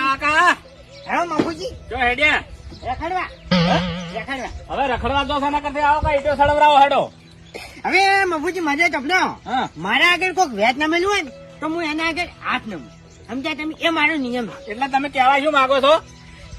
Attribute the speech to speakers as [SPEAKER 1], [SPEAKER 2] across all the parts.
[SPEAKER 1] ફૂમતા કાકા
[SPEAKER 2] હા મફુજી
[SPEAKER 1] જો હેડ્યા
[SPEAKER 2] રખડવા
[SPEAKER 1] હવે રખડવા દો સાના કરતે આવો કઈ ઈટો સળવરાવો હેડો.
[SPEAKER 2] હવે મફુજી મજા ચોપડો
[SPEAKER 1] હા
[SPEAKER 2] મારા આગળ કોઈક વેચ ના મેલું હોય ને તો હું એના આગળ હાથ નમું સમજ્યા તમે? એ મારો નિયમ છે.
[SPEAKER 1] એટલે તમે કહેવા શું માંગો છો?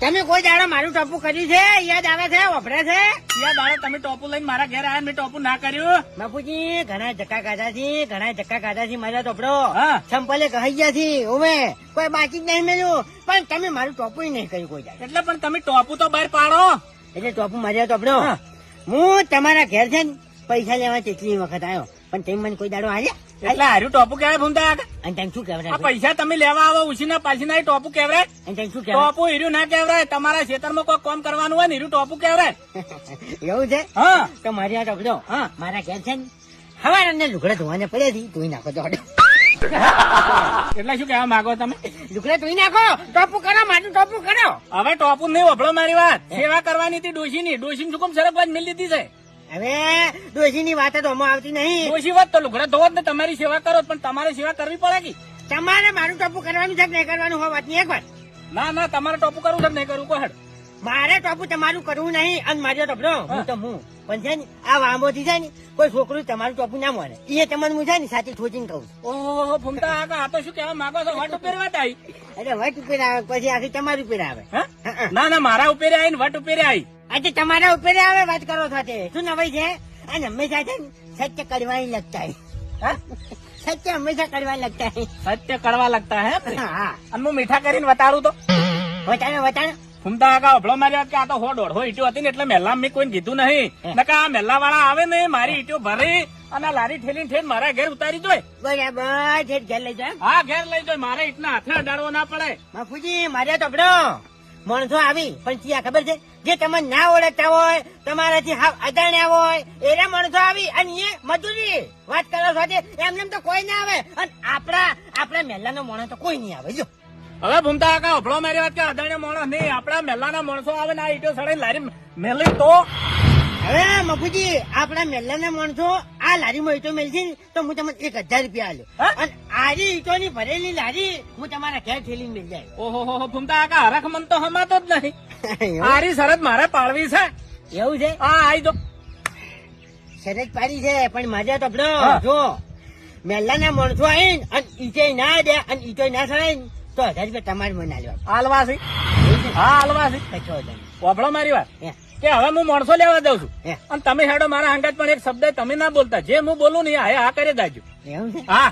[SPEAKER 2] તમે કોઈ દાડો મારું ટોપું કર્યું છે? યાદ આવે છે? વપરે છે?
[SPEAKER 1] ત્યાં દાડો તમે ટોપુ લઈને મારા ઘેર આવ્યા મેં ટોપુ ના કર્યું.
[SPEAKER 2] બાપુજી ઘણા ધક્કા ખાધા છે મારા ટોપડો.
[SPEAKER 1] હા
[SPEAKER 2] સંપલે કહી ગયા છે ઓવે કોઈ બાકી જ નહીં મેલ્યું પણ તમે મારું ટોપું નહીં કર્યું કોઈ દાડો.
[SPEAKER 1] એટલે પણ તમે ટોપુ તો બહાર પાડો.
[SPEAKER 2] એટલે ટોપું માર્યા ટોપડો.
[SPEAKER 1] હા.
[SPEAKER 2] હું તમારા ઘેર છે ને પૈસા લેવા કેટલી વખત આવ્યો પણ તમે મને કોઈ દાડો આવ્યા
[SPEAKER 1] એટલે હાર્યું ટોપુ કહેવાય ફૂમતા કાકા?
[SPEAKER 2] અને તમે શું
[SPEAKER 1] આ
[SPEAKER 2] કહેવાય?
[SPEAKER 1] પૈસા તમે લેવા આવો ઉછીના પાછીના એ ટોપુ કહેવાય?
[SPEAKER 2] અને તમે શું કહેવાય?
[SPEAKER 1] ટોપુ હીરું ના કહેવાય. તમારા ખેતરમાં કોઈ કામ કરવાનું હોય ને હીરું ટોપુ કહેવાય.
[SPEAKER 2] એવું છે?
[SPEAKER 1] હા
[SPEAKER 2] તો મારી આ ટોપડો
[SPEAKER 1] હા.
[SPEAKER 2] મારા ઘેર છે ને હવાર અને લુગડા ધોવાને પડ્યા છે ધોઈ નાખો તો
[SPEAKER 1] એટલે શું કહેવા માંગો તમે?
[SPEAKER 2] લુગડા ધોઈ નાખો ટોપું કરો મારું ટોપું કરો.
[SPEAKER 1] હવે ટોપુ નહીં વફળો મારી વાત. સેવા કરવાની હતી ડોશીની. ડોશીને શું કેમ સરગવાજ મેલી દીધી છે?
[SPEAKER 2] હવે ડોશીની વાત તો આમાં આવતી નહીં.
[SPEAKER 1] ડોશી વાત તો લુગડા ધોવો જ ને તમારી સેવા કરો જ, પણ તમારે સેવા કરવી પડે કે?
[SPEAKER 2] તમારે મારું ટોપું કરવાનું છે કે નહીં કરવાનું હોય વાતની એક વાત.
[SPEAKER 1] ના ના તમારે ટોપુ કરવું છે કે નહીં કરવું કોઈ હેડ.
[SPEAKER 2] મારે ટોપું તમારું કરવું નહીં અને મારી ટોપડો હું તો હું પણ છે ને આ વાંબોથી છે ને કોઈ છોકરું તમારું ટોપું ના મળે એ તમને હું છે ને સાચી ઠોચીને કહું છું.
[SPEAKER 1] ઓહો ફૂમતા કાકા આ તો શું કહેવા માંગો છો? વટ ઉપર વાત આવી.
[SPEAKER 2] એટલે વટ ઉપર આવે પછી આખી તમારી ઉપર આવે.
[SPEAKER 1] હે? ના ના મારા ઉપર આવી ને વટ ઉપર આવી.
[SPEAKER 2] આજે તમારા ઉપર આવે વાત કરો સાથે શું નવાઈ છે? અને હંમેશા છે ને સત્ય કરવા લગતા
[SPEAKER 1] હા?
[SPEAKER 2] સત્ય હંમેશા કરવા લગતા
[SPEAKER 1] સત્ય કરવા લગતા હે આપણે?
[SPEAKER 2] હા
[SPEAKER 1] અને હું મીઠા કરીને વતાડું તો
[SPEAKER 2] વટાણે
[SPEAKER 1] ફૂમતા કાકા અભળો મારી વાત કે આ તો 100-150 ઈંટો હતી ને એટલે મહેલા મેં કોઈ કીધું નહીં. નકા આ મહેલા વાળા આવે ને મારી ઈંટો ભરી અને આ લારી ઠેલી ઠેર મારા ઘેર ઉતારી દોય.
[SPEAKER 2] બરાબર છે ઘેર લઈ જાય.
[SPEAKER 1] હા ઘેર લઈ જાય. મારે ઈટના હાથે અડાડવો ના પડે.
[SPEAKER 2] બાપુજી મારે ટોપડો માણસો આવી પણ ત્યાં ખબર છે જે તમને ના ઓળખતા હોય તમારાથી હાવ અજાણ્યા હોય એના માણસો આવી અને એ મજૂરી વાત કરો સાથે એમને તો કોઈ ના આવે અને આપણા મહેલાનો માણસ તો કોઈ નહીં આવે. જો
[SPEAKER 1] હવે ભૂમતા કાકા અભળો મારી વાત કે અદાણી માણસ નહીં આપડા મહેલાના માણસો આવે ને આ ઈટો સડે લારી મેલી તો
[SPEAKER 2] હવે મફુજી આપણા મહેલાના માણસો આ લારીમાં ઈટો મેલશે ને તો હું તમને 1000 રૂપિયા આલ્યો અને આરી ઈટોની ભરેલી લારી હું તમારા ઘેર ઠેલીને મેલ જાય.
[SPEAKER 1] ઓહો ફૂમતા કાકા હરખ મન તો હમાતો જ નહીં. આરી શરત મારે પાળવી છે.
[SPEAKER 2] એવું છે?
[SPEAKER 1] હા આવી દો.
[SPEAKER 2] શરત પાડી છે પણ માજા ટોપડો જો મહેલાના માણસો આવીને અને ઈટો ના દે અને ઈટો ના સડાય ને તો 1000 રૂપિયા તમારે મને આલવા.
[SPEAKER 1] આલવાસી હા આલવાસી.
[SPEAKER 2] કશો વાંધો નહીં.
[SPEAKER 1] અભળો મારી વાત
[SPEAKER 2] હે,
[SPEAKER 1] કે હવે હું માણસો લેવા દઉં છું
[SPEAKER 2] હે.
[SPEAKER 1] અને તમે હેડો મારા હંગાત પણ એક શબ્દ તમે ના બોલતા. જે હું બોલું ને હા કરી દાજો.
[SPEAKER 2] એવું છે?
[SPEAKER 1] હા